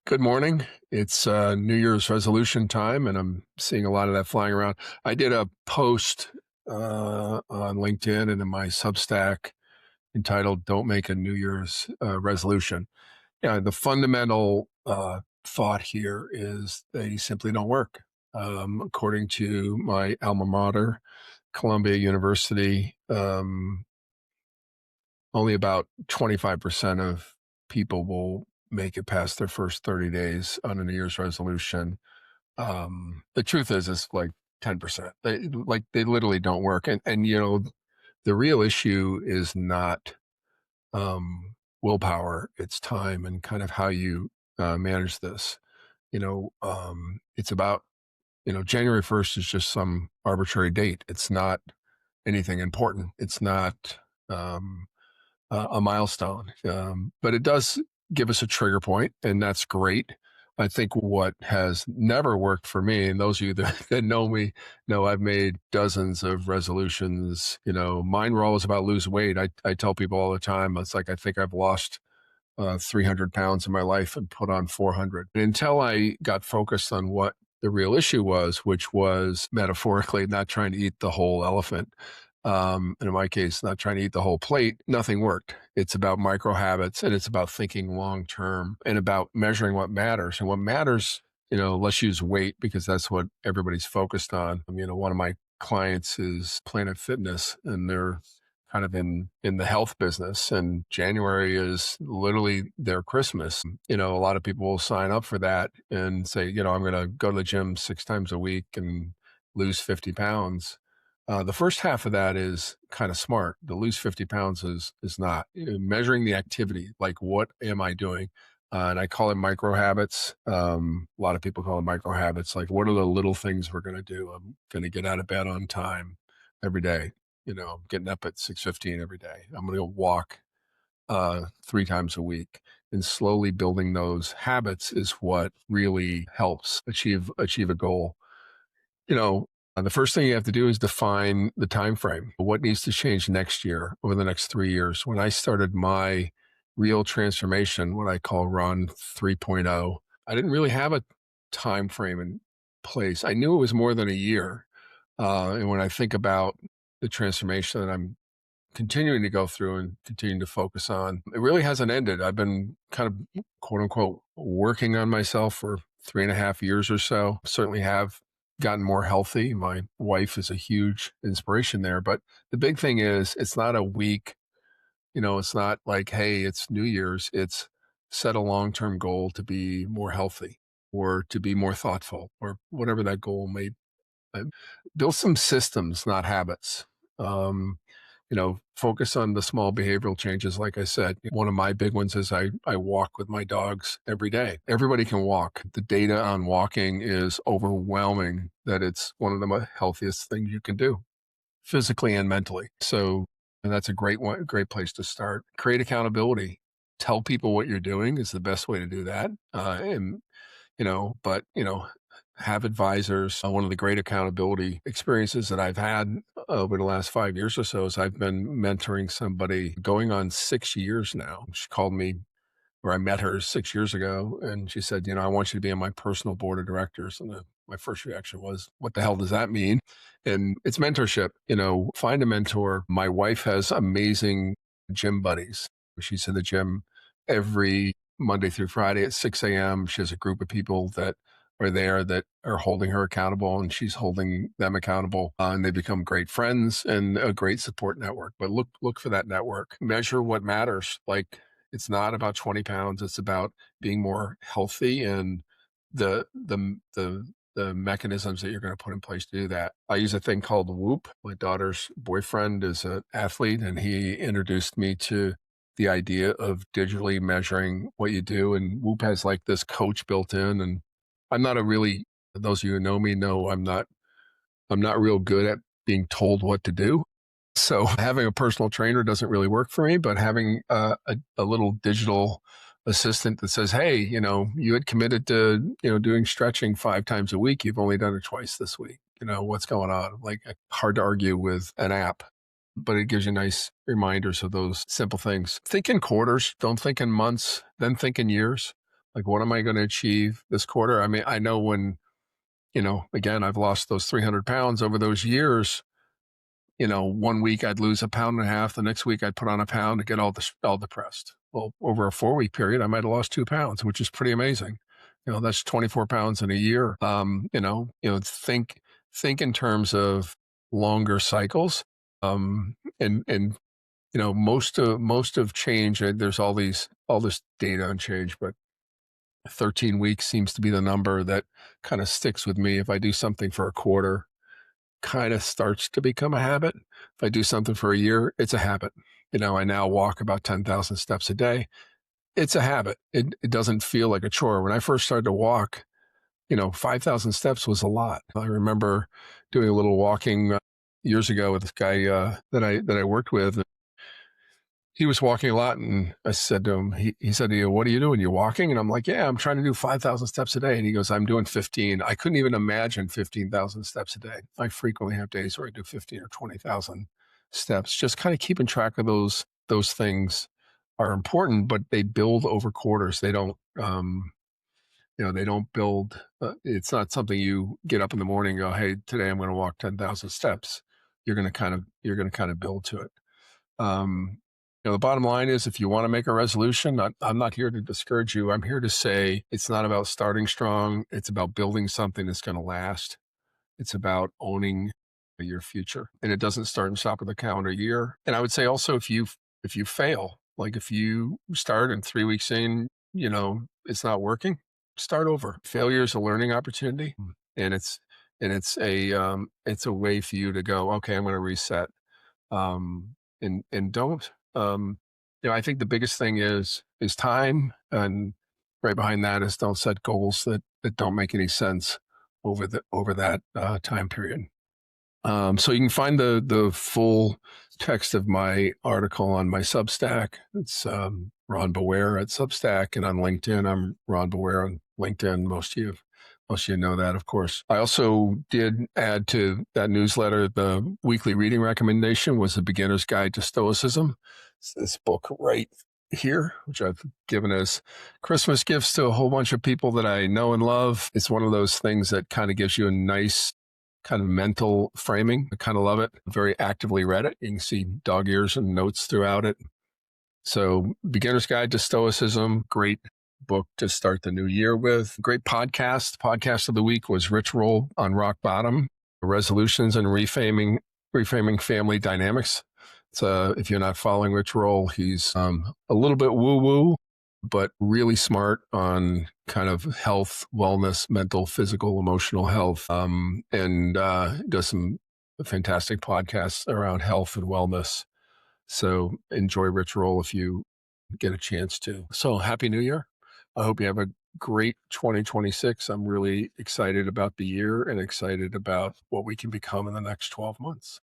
Good morning. It's New Year's resolution time, and I'm seeing a lot of that flying around. I did a post on LinkedIn and in my Substack entitled "Don't Make a New Year's Resolution." Yeah, the fundamental thought here is they simply don't work. According to my alma mater, Columbia University, only about 25% of people will make it past their first 30 days on a New Year's resolution. The truth is, it's like 10%. They literally don't work. And the real issue is not willpower, it's time and kind of how you manage this. It's about, January 1st is just some arbitrary date. It's not anything important. It's not, a milestone. But it does give us a trigger point, and that's great. I think what has never worked for me, and those of you that know me know I've made dozens of resolutions. Mine were always about losing weight. I tell people all the time, it's like I think I've lost 300 pounds in my life and put on 400. Until I got focused on what the real issue was, which was metaphorically not trying to eat the whole elephant. And in my case, not trying to eat the whole plate, nothing worked. It's about micro habits, and it's about thinking long term and about measuring what matters. And what matters, let's use weight because that's what everybody's focused on. One of my clients is Planet Fitness, and they're kind of in the health business, and January is literally their Christmas. A lot of people will sign up for that and say, I'm going to go to the gym 6 times a week and lose 50 pounds. The first half of that is kind of smart. The lose 50 pounds is not. Measuring the activity, like what am I doing? And I call it micro habits. A lot of people call it micro habits. Like, what are the little things we're going to do? I'm going to get out of bed on time every day. I'm getting up at 6:15 every day. I'm going to walk 3 times a week. And slowly building those habits is what really helps achieve a goal. The first thing you have to do is define the time frame. What needs to change next year, over the next 3 years? When I started my real transformation, what I call Run 3.0, I didn't really have a time frame in place. I knew it was more than a year. And when I think about the transformation that I'm continuing to go through and continuing to focus on, it really hasn't ended. I've been kind of, quote unquote, working on myself for 3.5 years or so. Certainly have gotten more healthy. My wife is a huge inspiration there. But the big thing is, it's not a week, it's not like, hey, it's New Year's. It's set a long-term goal to be more healthy or to be more thoughtful or whatever that goal may be. Build some systems, not habits. Um, Focus on the small behavioral changes. Like I said, one of my big ones is I walk with my dogs every day. Everybody can walk. The data on walking is overwhelming that it's one of the healthiest things you can do physically and mentally. So, and that's a great place to start. Create accountability. Tell people what you're doing is the best way to do that. But have advisors. One of the great accountability experiences that I've had over the last 5 years or so is I've been mentoring somebody going on 6 years now. She called me, or I met her 6 years ago, and she said, I want you to be on my personal board of directors. And my first reaction was, what the hell does that mean? And it's mentorship. Find a mentor. My wife has amazing gym buddies. She's in the gym every Monday through Friday at 6 a.m. She has a group of people that are there that are holding her accountable, and she's holding them accountable. And they become great friends and a great support network. But look for that network. Measure what matters. Like, it's not about 20 pounds. It's about being more healthy and the mechanisms that you're going to put in place to do that. I use a thing called Whoop. My daughter's boyfriend is an athlete, and he introduced me to the idea of digitally measuring what you do. And Whoop has like this coach built in. And those of you who know me know I'm not real good at being told what to do. So having a personal trainer doesn't really work for me, but having a little digital assistant that says, hey, you had committed to, doing stretching 5 times a week. You've only done it twice this week. What's going on? Like, hard to argue with an app, but it gives you nice reminders of those simple things. Think in quarters, don't think in months, then think in years. Like, what am I going to achieve this quarter? I mean, I know when, again, I've lost those 300 pounds over those years. 1 week I'd lose a pound and a half. The next week I'd put on a pound and get all depressed. Well, over a 4-week period, I might have lost 2 pounds, which is pretty amazing. That's 24 pounds in a year. Think in terms of longer cycles. And most of change. There's all this data on change, but 13 weeks seems to be the number that kind of sticks with me. If I do something for a quarter, kind of starts to become a habit. If I do something for a year, it's a habit. I now walk about 10,000 steps a day. It's a habit. It doesn't feel like a chore. When I first started to walk, 5,000 steps was a lot. I remember doing a little walking years ago with this guy that I worked with. He was walking a lot, and I said to him, he said, "What are you doing? You walking?" And I'm like, "Yeah, I'm trying to do 5,000 steps a day." And he goes, "I'm doing 15. I couldn't even imagine 15,000 steps a day. I frequently have days where I do 15 or 20,000 steps. Just kind of keeping track of those things are important, but they build over quarters. They don't build. It's not something you get up in the morning and go, "Hey, today I'm going to walk 10,000 steps." You're going to kind of build to it. The bottom line is, if you want to make a resolution, I'm not here to discourage you. I'm here to say it's not about starting strong. It's about building something that's going to last. It's about owning your future, and it doesn't start and stop with a calendar year. And I would say also, if you fail, like if you start and 3 weeks in, it's not working, start over. Failure is a learning opportunity, and it's a way for you to go, okay, I'm going to reset. And don't, I think the biggest thing is time, and right behind that is don't set goals that don't make any sense over that time period. So you can find the full text of my article on my Substack. It's Ron Boire at Substack, and on LinkedIn, I'm Ron Boire on LinkedIn. Most of you know that, of course. I also did add to that newsletter, the weekly reading recommendation was A Beginner's Guide to Stoicism. It's this book right here, which I've given as Christmas gifts to a whole bunch of people that I know and love. It's one of those things that kind of gives you a nice kind of mental framing. I kind of love it. Very actively read it. You can see dog ears and notes throughout it. So Beginner's Guide to Stoicism, great book to start the new year with. Great podcast. Podcast of the week was Rich Roll on Rock Bottom, Resolutions and Reframing Family Dynamics. So if you're not following Rich Roll, he's a little bit woo-woo, but really smart on kind of health, wellness, mental, physical, emotional health, and does some fantastic podcasts around health and wellness. So enjoy Rich Roll if you get a chance to. So Happy New Year. I hope you have a great 2026. I'm really excited about the year and excited about what we can become in the next 12 months.